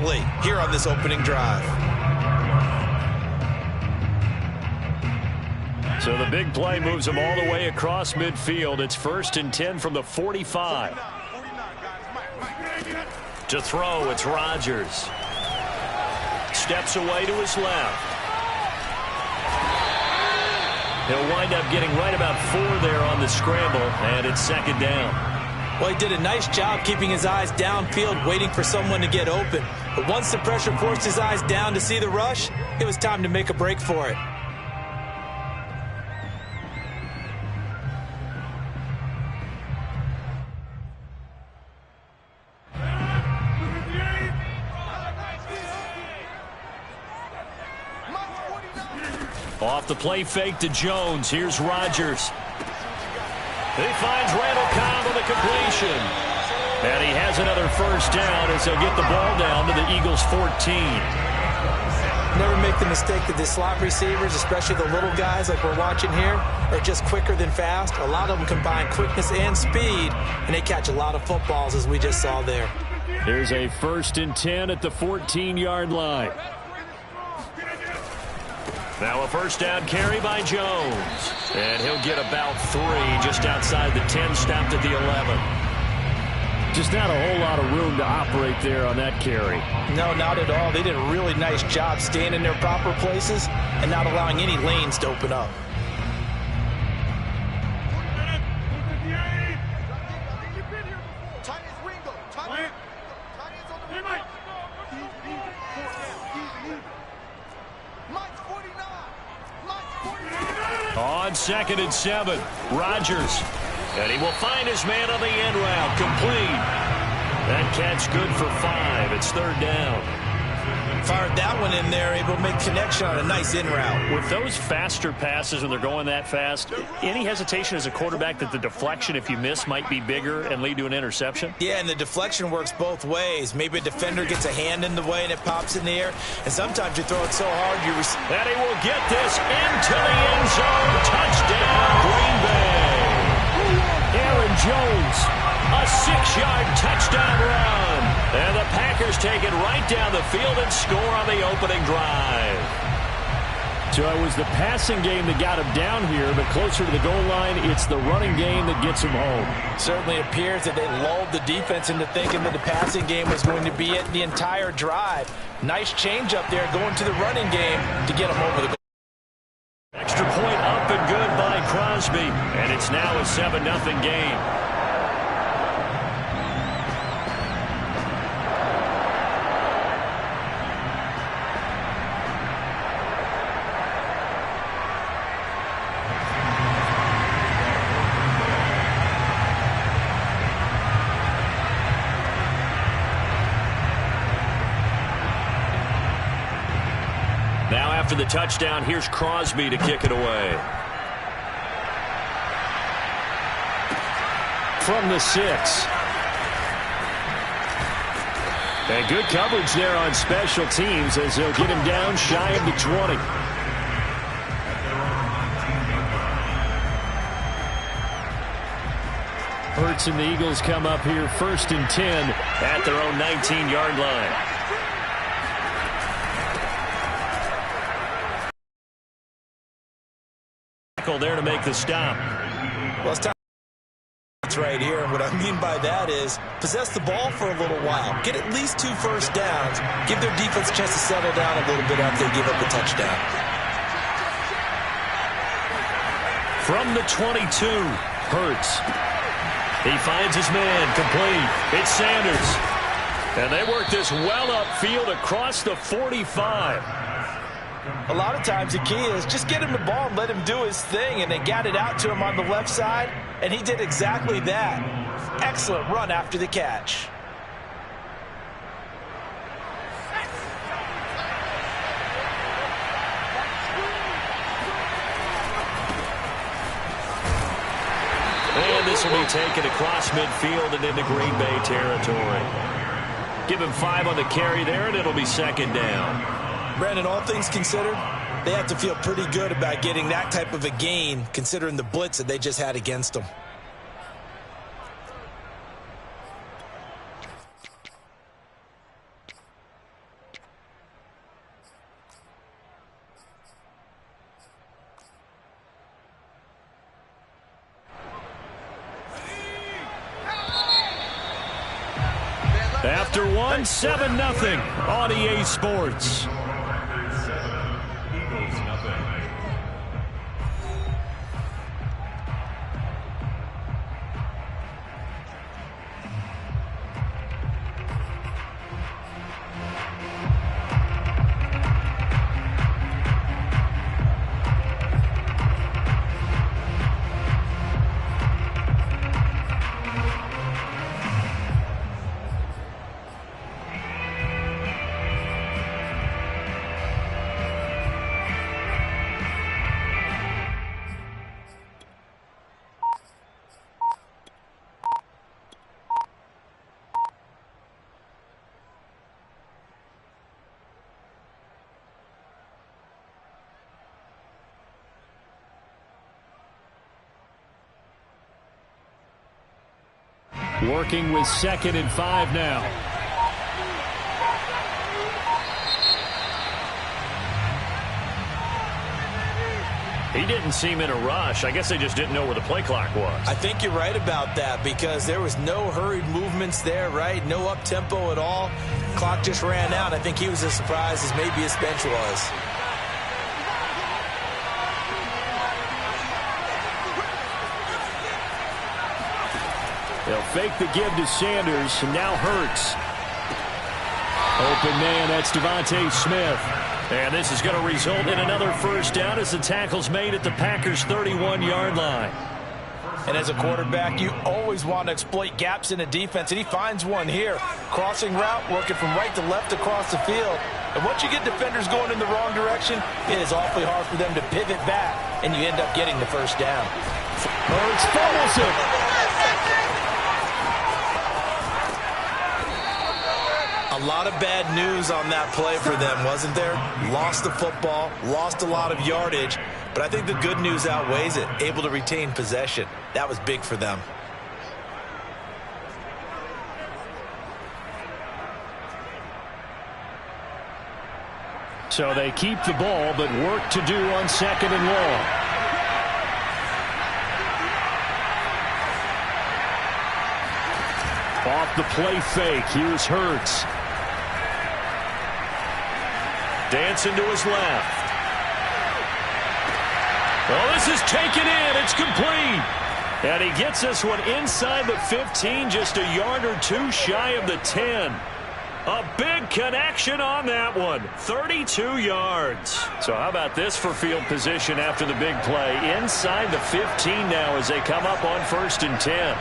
complete here on this opening drive. So the big play moves him all the way across midfield. It's 1st and 10 from the 45. To throw, it's Rodgers. Steps away to his left. He'll wind up getting right about 4 there on the scramble, and it's 2nd down. Well, he did a nice job keeping his eyes downfield, waiting for someone to get open. But once the pressure forced his eyes down to see the rush, it was time to make a break for it. Off the play fake to Jones. Here's Rodgers. He finds Randall Cobb on the completion. And he has another 1st down as he'll get the ball down to the Eagles' 14. Never make the mistake that the slot receivers, especially the little guys like we're watching here, are just quicker than fast. A lot of them combine quickness and speed, and they catch a lot of footballs, as we just saw there. There's a 1st and 10 at the 14-yard line. Now a 1st down carry by Jones. And he'll get about 3 just outside the 10, stopped at the 11. Just not a whole lot of room to operate there on that carry. No, not at all. They did a really nice job staying in their proper places and not allowing any lanes to open up. On 2nd and 7, Rodgers. And he will find his man on the end route. Complete. That catch good for 5. It's 3rd down. Fired that one in there, able to make connection on a nice in route. With those faster passes when they're going that fast, any hesitation as a quarterback that the deflection, if you miss, might be bigger and lead to an interception? Yeah, and the deflection works both ways. Maybe a defender gets a hand in the way and it pops in the air, and sometimes you throw it so hard you and he will get this into the end zone. Touchdown, Green Bay. Aaron Jones, a 6-yard touchdown run. And the Packers take it right down the field and score on the opening drive. So it was the passing game that got him down here, but closer to the goal line, it's the running game that gets him home. Certainly appears that they lulled the defense into thinking that the passing game was going to be it the entire drive. Nice change up there going to the running game to get him over the goal. Extra point up and good by Crosby, and it's now a 7-0 game. Now after the touchdown, here's Crosby to kick it away. From the 6. And good coverage there on special teams as they'll get him down shy of the 20. Hurts and the Eagles come up here 1st and 10 at their own 19-yard line. There to make the stop. Well, it's time. It's right here, and what I mean by that is possess the ball for a little while. Get at least 2 first downs. Give their defense a chance to settle down a little bit after they give up a touchdown. From the 22, Hurts. He finds his man, complete. It's Sanders. And they work this well upfield across the 45. A lot of times the key is just get him the ball and let him do his thing, and they got it out to him on the left side, and he did exactly that. Excellent run after the catch. And this will be taken across midfield and into Green Bay territory. Give him 5 on the carry there, and it'll be 2nd down. Brandon, all things considered, they have to feel pretty good about getting that type of a gain, considering the blitz that they just had against them. after one, 7-0 on EA Sports. Working with 2nd and 5 now. He didn't seem in a rush. I guess they just didn't know where the play clock was. I think you're right about that because there was no hurried movements there, right? No up-tempo at all. Clock just ran out. I think he was as surprised as maybe his bench was. They'll fake the give to Sanders, and now Hurts. Open man, that's Devontae Smith. And this is going to result in another first down as the tackle's made at the Packers' 31-yard line. And as a quarterback, you always want to exploit gaps in a defense, and he finds one here. Crossing route, working from right to left across the field. And once you get defenders going in the wrong direction, it is awfully hard for them to pivot back, and you end up getting the first down. Hurts fumbles it. A lot of bad news on that play for them, wasn't there? Lost the football, lost a lot of yardage, but I think the good news outweighs it. Able to retain possession. That was big for them. So they keep the ball, but work to do on 2nd and long. Off the play fake, here's Hurts. Dancing to his left. Well, this is taken in. It's complete. And he gets this one inside the 15, just a yard or two shy of the 10. A big connection on that one. 32 yards. So how about this for field position after the big play? Inside the 15 now as they come up on 1st and 10.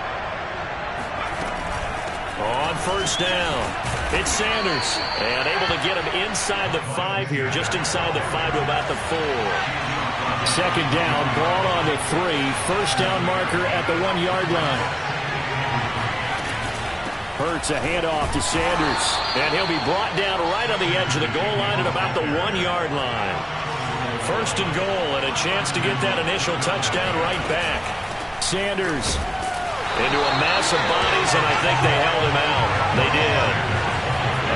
On first down, it's Sanders. And able to get him inside the 5 here, just inside the 5 to about the 4. 2nd down, ball on the 3. First down marker at the 1-yard line. Hurts a handoff to Sanders. And he'll be brought down right on the edge of the goal line at about the 1-yard line. 1st and goal and a chance to get that initial touchdown right back. Sanders into a mass of bodies, and I think they held him out. They did.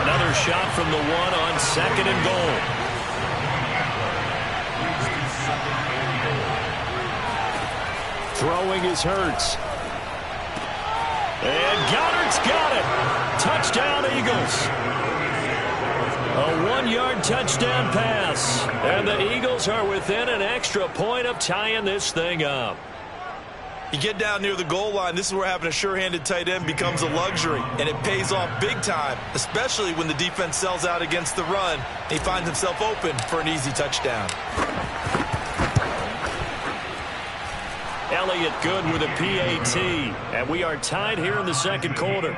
Another shot from the 1 on 2nd and goal. Throwing is Hurts. And Goddard's got it. Touchdown, Eagles. A 1-yard touchdown pass. And the Eagles are within an extra point of tying this thing up. You get down near the goal line, this is where having a sure-handed tight end becomes a luxury, and it pays off big time, especially when the defense sells out against the run. He finds himself open for an easy touchdown. Elliott good with a PAT, and we are tied here in the 2nd quarter.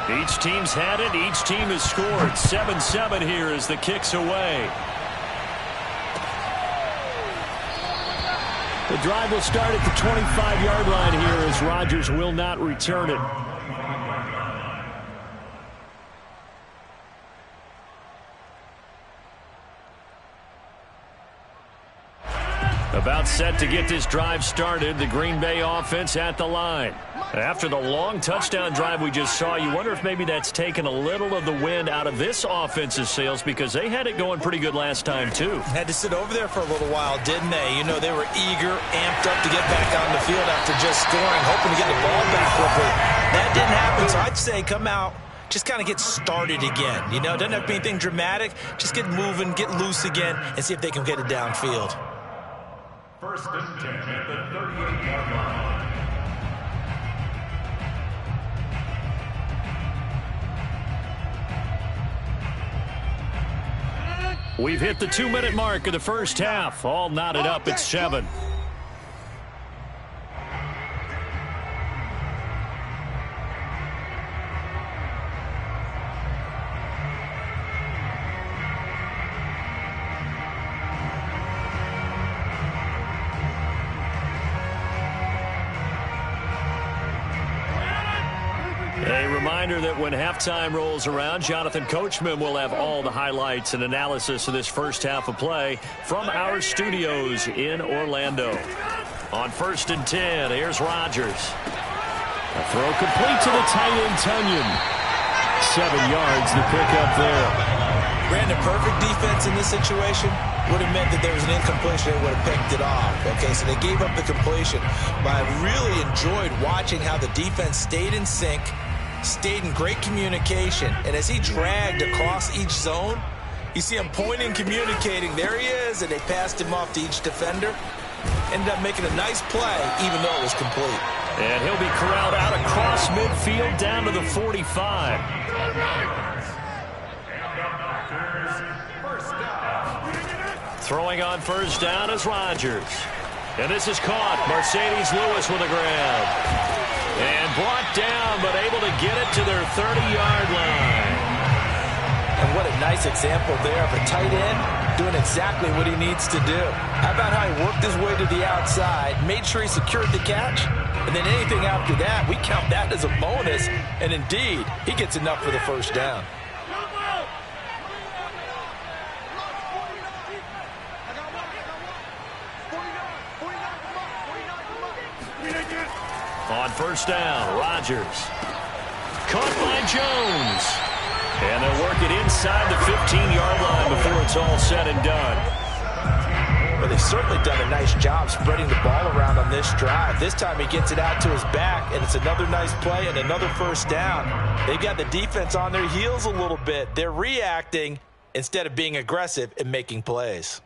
Each team's had it. Each team has scored. 7-7 here as the kick's away. The drive will start at the 25-yard line here as Rodgers will not return it. About set to get this drive started. The Green Bay offense at the line. After the long touchdown drive we just saw, you wonder if maybe that's taken a little of the wind out of this offense's sails, because they had it going pretty good last time too. Had to sit over there for a little while, didn't they? You know, they were eager, amped up to get back on the field after just scoring, hoping to get the ball back quickly. That didn't happen, so I'd say come out, just kind of get started again. You know, it doesn't have to be anything dramatic. Just get moving, get loose again, and see if they can get it downfield. First and 10 at the 38-yard line. We've hit the 2-minute mark of the first half. All knotted up at 7. A reminder that when halftime rolls around, Jonathan Coachman will have all the highlights and analysis of this first half of play from our studios in Orlando. On 1st and 10, here's Rodgers. A throw complete to the tight end, Tunyon. 7 yards the pickup there. Brandon, perfect defense in this situation would have meant that there was an incompletion and would have picked it off. Okay, so they gave up the completion. But I really enjoyed watching how the defense stayed in sync, stayed in great communication, and as he dragged across each zone, you see him pointing, communicating. There he is, and they passed him off to each defender. Ended up making a nice play, even though it was complete. And he'll be corralled out across midfield down to the 45. Throwing on first down is Rodgers. And this is caught. Mercedes Lewis with a grab. And brought down, but able to get it to their 30-yard line. And what a nice example there of a tight end doing exactly what he needs to do. How about how he worked his way to the outside, made sure he secured the catch, and then anything after that, we count that as a bonus. And indeed, he gets enough for the first down. On first down, Rodgers. Caught by Jones. And they'll work it inside the 15-yard line before it's all said and done. Well, they've certainly done a nice job spreading the ball around on this drive. This time he gets it out to his back, and it's another nice play and another first down. They've got the defense on their heels a little bit. They're reacting instead of being aggressive and making plays.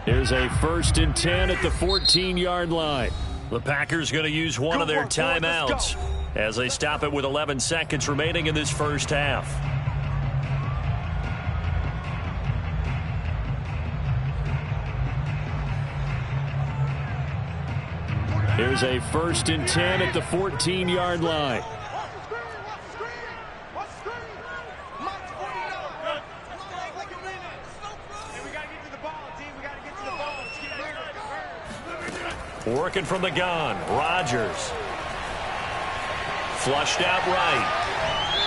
Here's a 1st and 10 at the 14-yard line. The Packers going to use one of their timeouts as they stop it with 11 seconds remaining in this first half. Here's a 1st and 10 at the 14-yard line. Working from the gun, Rodgers. Flushed out right.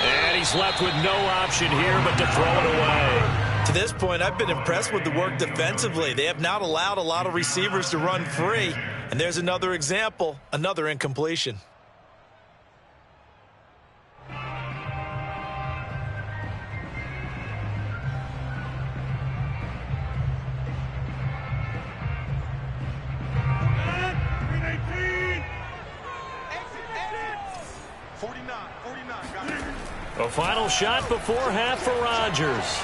And he's left with no option here but to throw it away. To this point, I've been impressed with the work defensively. They have not allowed a lot of receivers to run free. And there's another example, another incompletion. A final shot before half for Rodgers.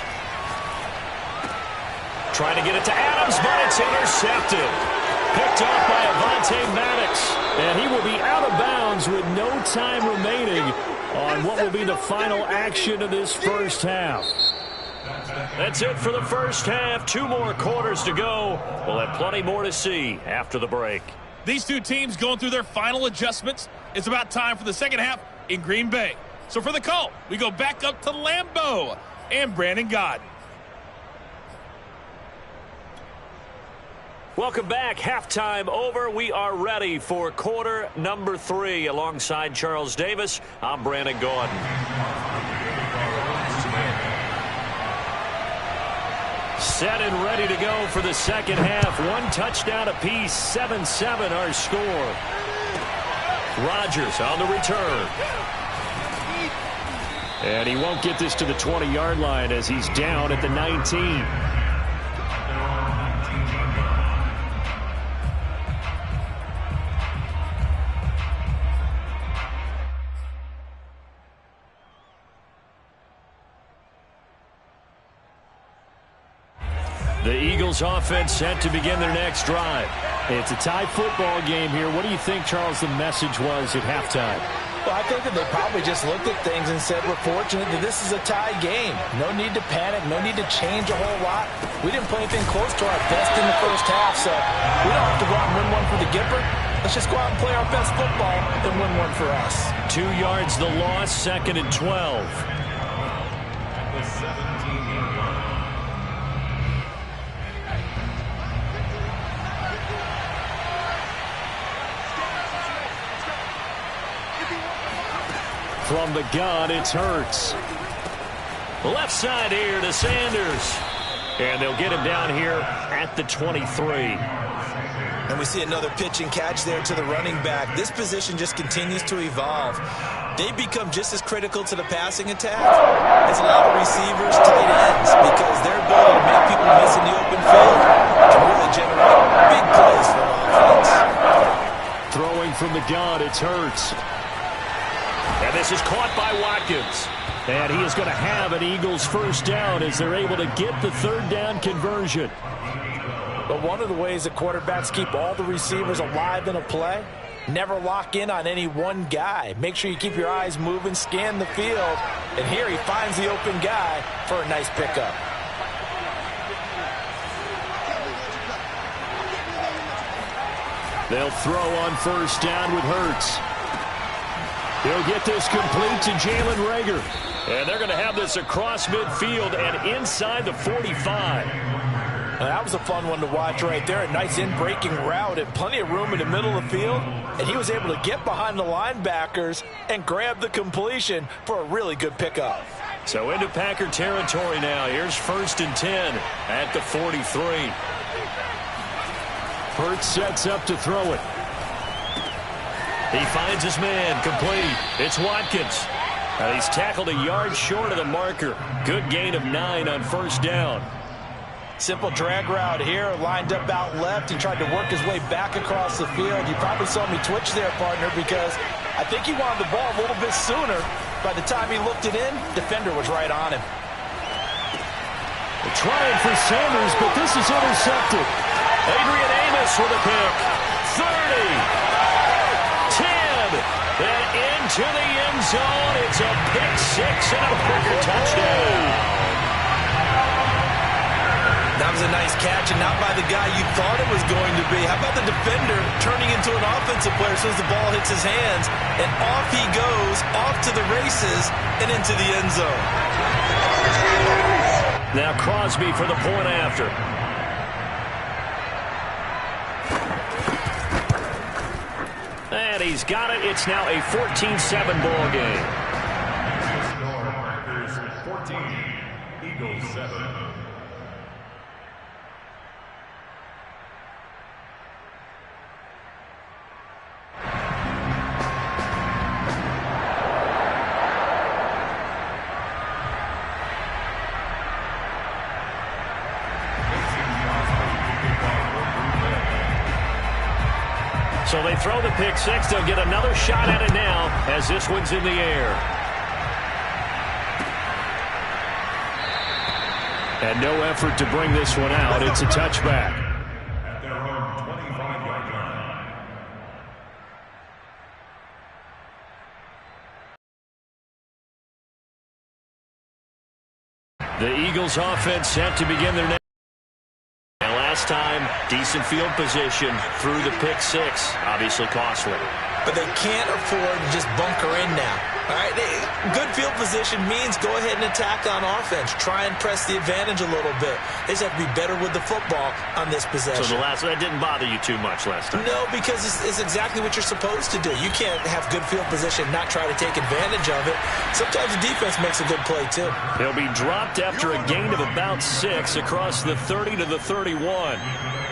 Trying to get it to Adams, but it's intercepted. Picked off by Avonte Maddox. And he will be out of bounds with no time remaining on what will be the final action of this first half. That's it for the first half. 2 more quarters to go. We'll have plenty more to see after the break. These two teams going through their final adjustments. It's about time for the second half in Green Bay. So for the call, we go back up to Lambeau and Brandon Gaudin. Welcome back. Halftime over. We are ready for quarter number 3. Alongside Charles Davis, I'm Brandon Gaudin. set and ready to go for the second half. One touchdown apiece, 7-7 our score. Rodgers on the return. And he won't get this to the 20-yard line as he's down at the 19. The Eagles offense set to begin their next drive. It's a tie football game here. What do you think, Charles, the message was at halftime? Well, I think that they probably just looked at things and said, we're fortunate that this is a tie game. No need to panic, no need to change a whole lot. We didn't play anything close to our best in the first half, so we don't have to go out and win one for the Gipper. Let's just go out and play our best football and win one for us. 2 yards the loss, 2nd and 12. The 17-yard line. From the gun, it's Hurts. Left side here to Sanders. And they'll get him down here at the 23. And we see another pitch and catch there to the running back. This position just continues to evolve. They become just as critical to the passing attack as a lot of receivers, tight ends, because their ability to make people miss in the open field can really generate big plays for an offense. Throwing from the gun, it's Hurts. And this is caught by Watkins. And he is going to have an Eagles first down as they're able to get the third down conversion. But one of the ways that quarterbacks keep all the receivers alive in a play, never lock in on any one guy. Make sure you keep your eyes moving, scan the field. And here he finds the open guy for a nice pickup. They'll throw on first down with Hurts. He'll get this complete to Jalen Reagor. And they're going to have this across midfield and inside the 45. Now, that was a fun one to watch right there. A nice in-breaking route and plenty of room in the middle of the field. And he was able to get behind the linebackers and grab the completion for a really good pickup. So into Packer territory now. Here's 1st and 10 at the 43. Hurts sets up to throw it. He finds his man, complete. It's Watkins. And he's tackled a yard short of the marker. Good gain of 9 on first down. Simple drag route here, lined up out left and tried to work his way back across the field. You probably saw me twitch there, partner, because I think he wanted the ball a little bit sooner. By the time he looked it in, defender was right on him. They're trying for Sanders, but this is intercepted. Adrian Amos with a pick. 30. 10, and into the end zone. It's a pick 6 and a Packer touchdown. That was a nice catch, and not by the guy you thought it was going to be. How about the defender turning into an offensive player as soon as the ball hits his hands, and off he goes, off to the races, and into the end zone. Now Crosby for the point after. And he's got it. It's now a 14-7 ball game. Score Packers 14, Eagles 7. So they throw the pick 6. They'll get another shot at it now as this one's in the air. And no effort to bring this one out. It's a touchback. At their own 25-yard line. The Eagles offense set to begin their next. Last time, decent field position through the pick 6. Obviously costly. but they can't afford to just bunker in now. All right, good field position means go ahead and attack on offense. Try and press the advantage a little bit. They just have to be better with the football on this possession. So that didn't bother you too much last time? No, because it's exactly what you're supposed to do. You can't have good field position, not try to take advantage of it. Sometimes the defense makes a good play, too. He'll be dropped after a gain of about 6 across the 30 to the 31.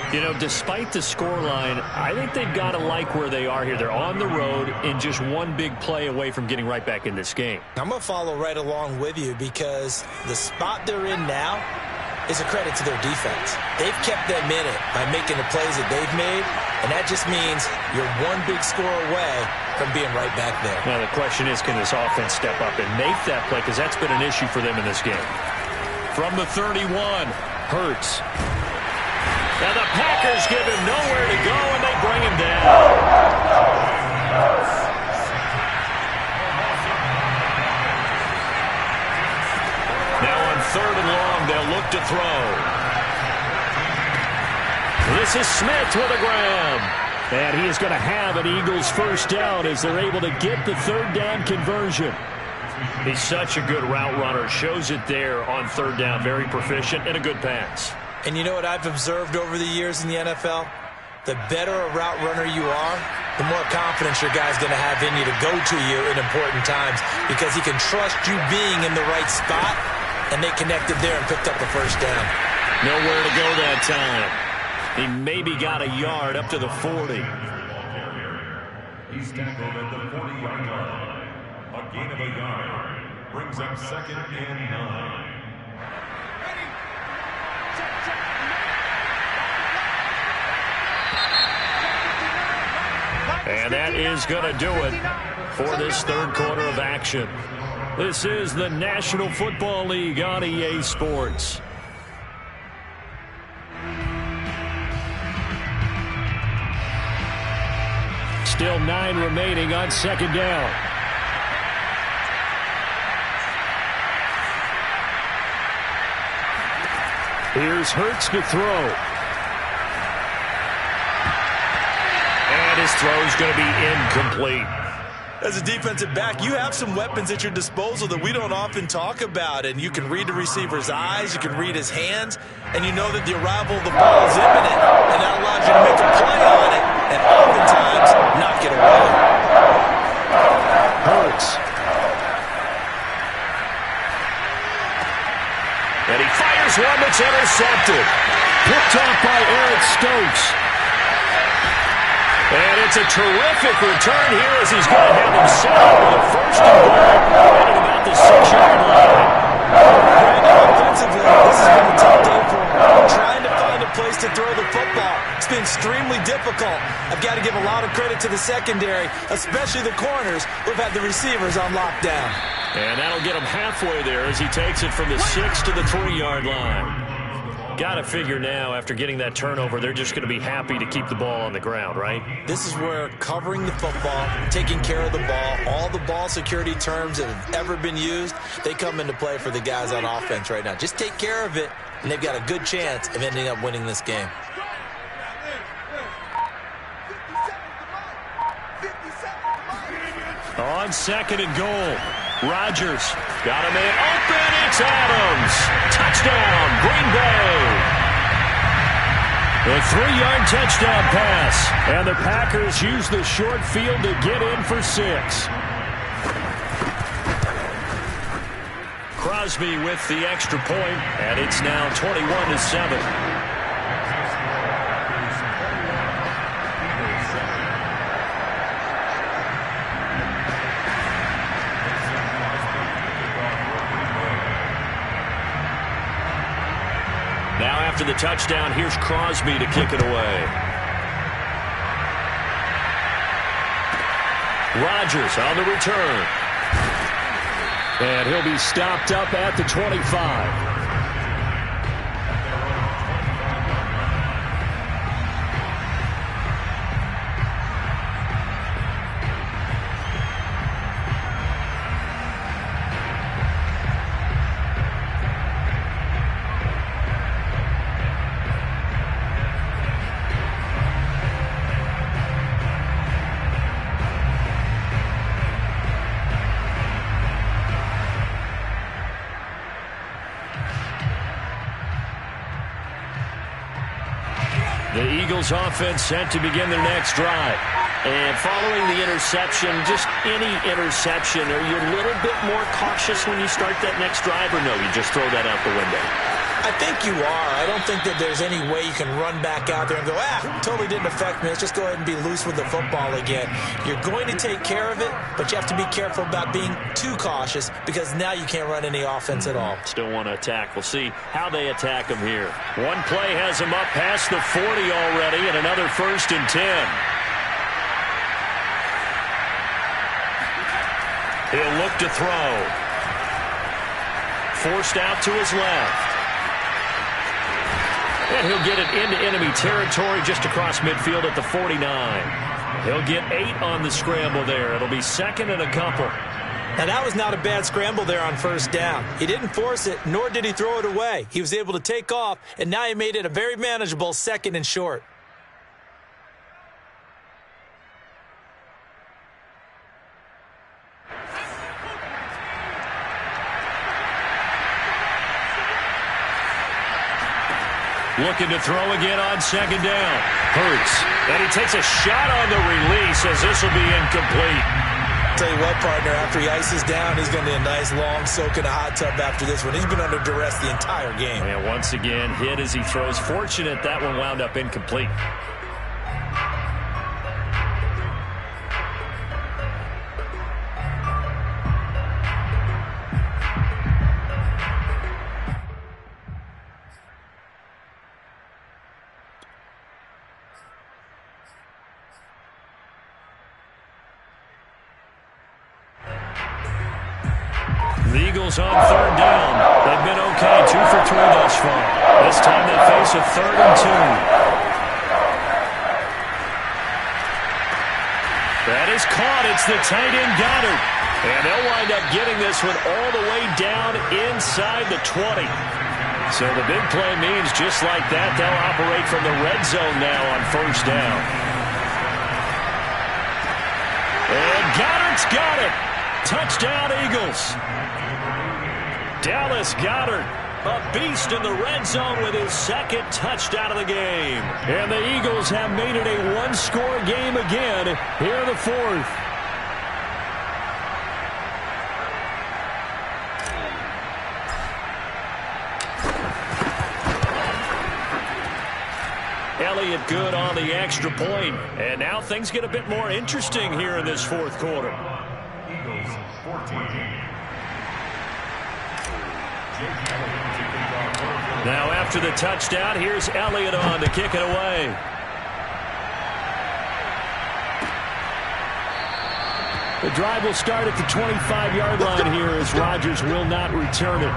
You know, despite the scoreline, I think they've got to like where they are here. They're on the road and just one big play away from getting right back in this game. I'm going to follow right along with you because the spot they're in now is a credit to their defense. They've kept them in it by making the plays that they've made, and that just means you're one big score away from being right back there. Now the question is, can this offense step up and make that play? Because that's been an issue for them in this game. From the 31, Hurts. Now the Packers give him nowhere to go, and they bring him down. Now on 3rd and long, they'll look to throw. This is Smith with a grab. And he is going to have an Eagles first down as they're able to get the 3rd down conversion. He's such a good route runner. Shows it there on 3rd down. Very proficient and a good pass. And you know what I've observed over the years in the NFL? The better a route runner you are, the more confidence your guy's going to have in you to go to you in important times because he can trust you being in the right spot, and they connected there and picked up the first down. Nowhere to go that time. He maybe got a yard up to the 40. He's tackled at the 40-yard line. A gain of a yard brings up 2nd and 9. And that is going to do it for this 3rd quarter of action. This is the National Football League on EA Sports. Still 9 remaining on 2nd down. Here's Hurts to throw. His throw's going to be incomplete. As a defensive back, you have some weapons at your disposal that we don't often talk about, and you can read the receiver's eyes, you can read his hands, and you know that the arrival of the ball is imminent, and that allows you to make a play on it, and oftentimes knock it away. Hurts. And he fires one that's intercepted. Picked off by Eric Stokes. And it's a terrific return here as he's going to have himself with a 1st and goal at about the 6-yard line. Brandon, offensively, this has been a tough day for him. Trying to find a place to throw the football. It's been extremely difficult. I've got to give a lot of credit to the secondary, especially the corners who've had the receivers on lockdown. And that'll get him halfway there as he takes it from the 6 to the 3-yard line. Got to figure now, after getting that turnover, they're just going to be happy to keep the ball on the ground, right? This is where covering the football, taking care of the ball, all the ball security terms that have ever been used, they come into play for the guys on offense right now. Just take care of it, and they've got a good chance of ending up winning this game. On 2nd and goal, Rodgers got him in open. It's Adams. Touchdown, Green Bay. A 3-yard touchdown pass. And the Packers use the short field to get in for 6. Crosby with the extra point, and it's now 21-7. Now after the touchdown, here's Crosby to kick it away. Rodgers on the return. And he'll be stopped up at the 25. Eagles offense set to begin their next drive. And following the interception, just any interception, are you a little bit more cautious when you start that next drive, or no, you just throw that out the window? I think you are. I don't think that there's any way you can run back out there and go, totally didn't affect me. Let's just go ahead and be loose with the football again. You're going to take care of it, but you have to be careful about being too cautious because now you can't run any offense at all. Still want to attack. We'll see how they attack them here. One play has them up past the 40 already, and another 1st and 10. He'll look to throw. Forced out to his left. And he'll get it into enemy territory just across midfield at the 49. He'll get 8 on the scramble there. It'll be 2nd and a couple. Now, that was not a bad scramble there on 1st down. He didn't force it, nor did he throw it away. He was able to take off, and now he made it a very manageable 2nd and short. Looking to throw again on 2nd down. Hurts. And he takes a shot on the release as this will be incomplete. Tell you what, partner, after he ices down, he's going to need a nice long soak in a hot tub after this one. He's been under duress the entire game. And once again, hit as he throws. Fortunate that one wound up incomplete. The Eagles on 3rd down. They've been okay, 2 for 3 thus far. This time they face a 3rd and 2. That is caught. It's the tight end Goddard. And they'll wind up getting this one all the way down inside the 20. So the big play means just like that, they'll operate from the red zone now on 1st down. And Goddard's got it. Touchdown, Eagles. Dallas Goedert, a beast in the red zone with his 2nd touchdown of the game. And the Eagles have made it a one-score game again here in the 4th. Elliott good on the extra point. And now things get a bit more interesting here in this 4th quarter. Eagles 14. Now after the touchdown, here's Elliott on to kick it away. The drive will start at the 25-yard line here as Rodgers will not return it.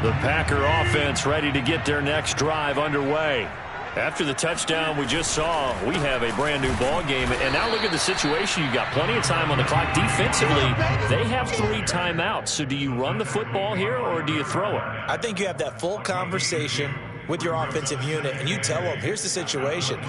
The Packer offense ready to get their next drive underway. After the touchdown we just saw, we have a brand-new ball game. And now look at the situation. You've got plenty of time on the clock. Defensively, they have 3 timeouts. So do you run the football here or do you throw it? I think you have that full conversation with your offensive unit, and you tell them, here's the situation.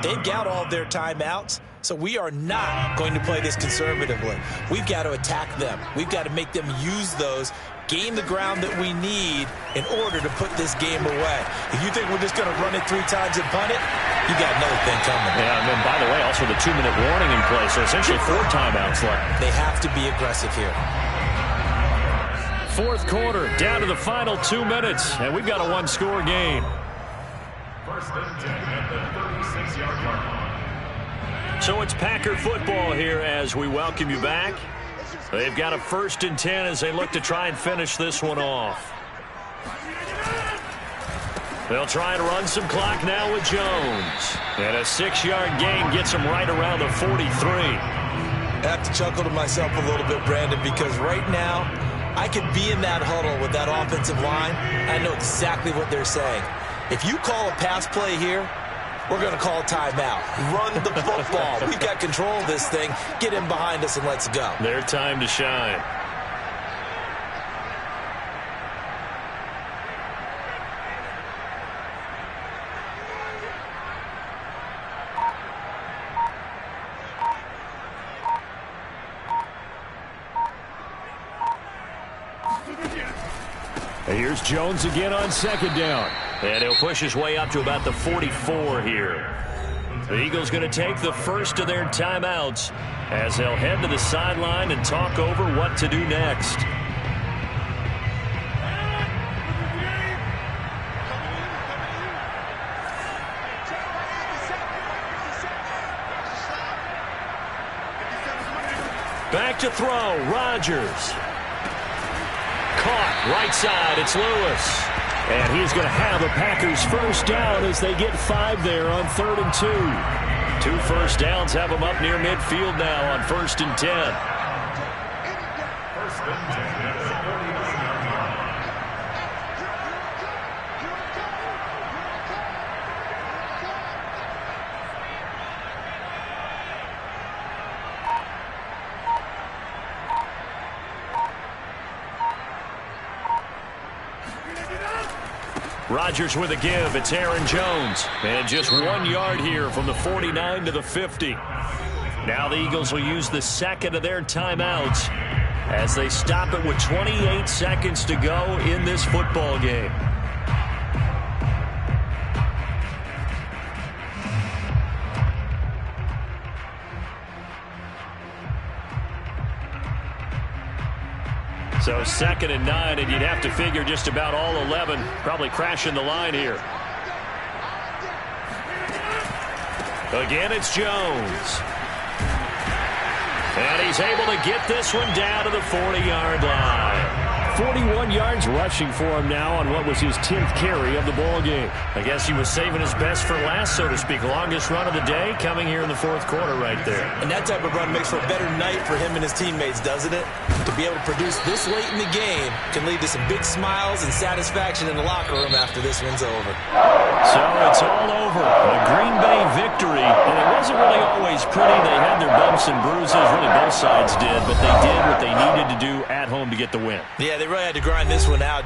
They've got all of their timeouts, so we are not going to play this conservatively. We've got to attack them. We've got to make them use those, gain the ground that we need in order to put this game away. If you think we're just going to run it 3 times and punt it, you got another thing coming. Yeah, and then, by the way, also the 2-minute warning in play, so essentially 4 timeouts left. They have to be aggressive here. 4th quarter, down to the final 2 minutes, and we've got a one-score game. 1st and 10 at the 36-yard line. So it's Packer football here as we welcome you back. They've got a 1st and 10 as they look to try and finish this one off. They'll try and run some clock now with Jones. And a 6-yard gain gets him right around the 43. I have to chuckle to myself a little bit, Brandon, because right now I could be in that huddle with that offensive line. I know exactly what they're saying. If you call a pass play here, we're going to call a timeout. Run the football. We've got control of this thing. Get in behind us and let's go. Their time to shine. And here's Jones again on second down. And he'll push his way up to about the 44 here. The Eagles going to take the first of their timeouts as they'll head to the sideline and talk over what to do next. Back to throw, Rodgers. Caught, right side, it's Lewis. And he's going to have the Packers first down as they get 5 there on 3rd and 2. 2 first downs have them up near midfield now on 1st and 10. First and 10 at the 49-yard line. Rodgers with a give. It's Aaron Jones. And just 1 yard here from the 49 to the 50. Now the Eagles will use the second of their timeouts as they stop it with 28 seconds to go in this football game. So 2nd and 9, and you'd have to figure just about all 11 probably crashing the line here. Again, it's Jones. And he's able to get this one down to the 40-yard line. 41 yards rushing for him now on what was his 10th carry of the ball game. I guess he was saving his best for last, so to speak. Longest run of the day coming here in the 4th quarter right there. And that type of run makes for a better night for him and his teammates, doesn't it? To be able to produce this late in the game can lead to some big smiles and satisfaction in the locker room after this one's over. So it's all over. A Green Bay victory, and it wasn't really always pretty. They had their bumps and bruises. Really, both sides did, but they did what they needed to do at home to get the win. Yeah, they really had to grind this one out.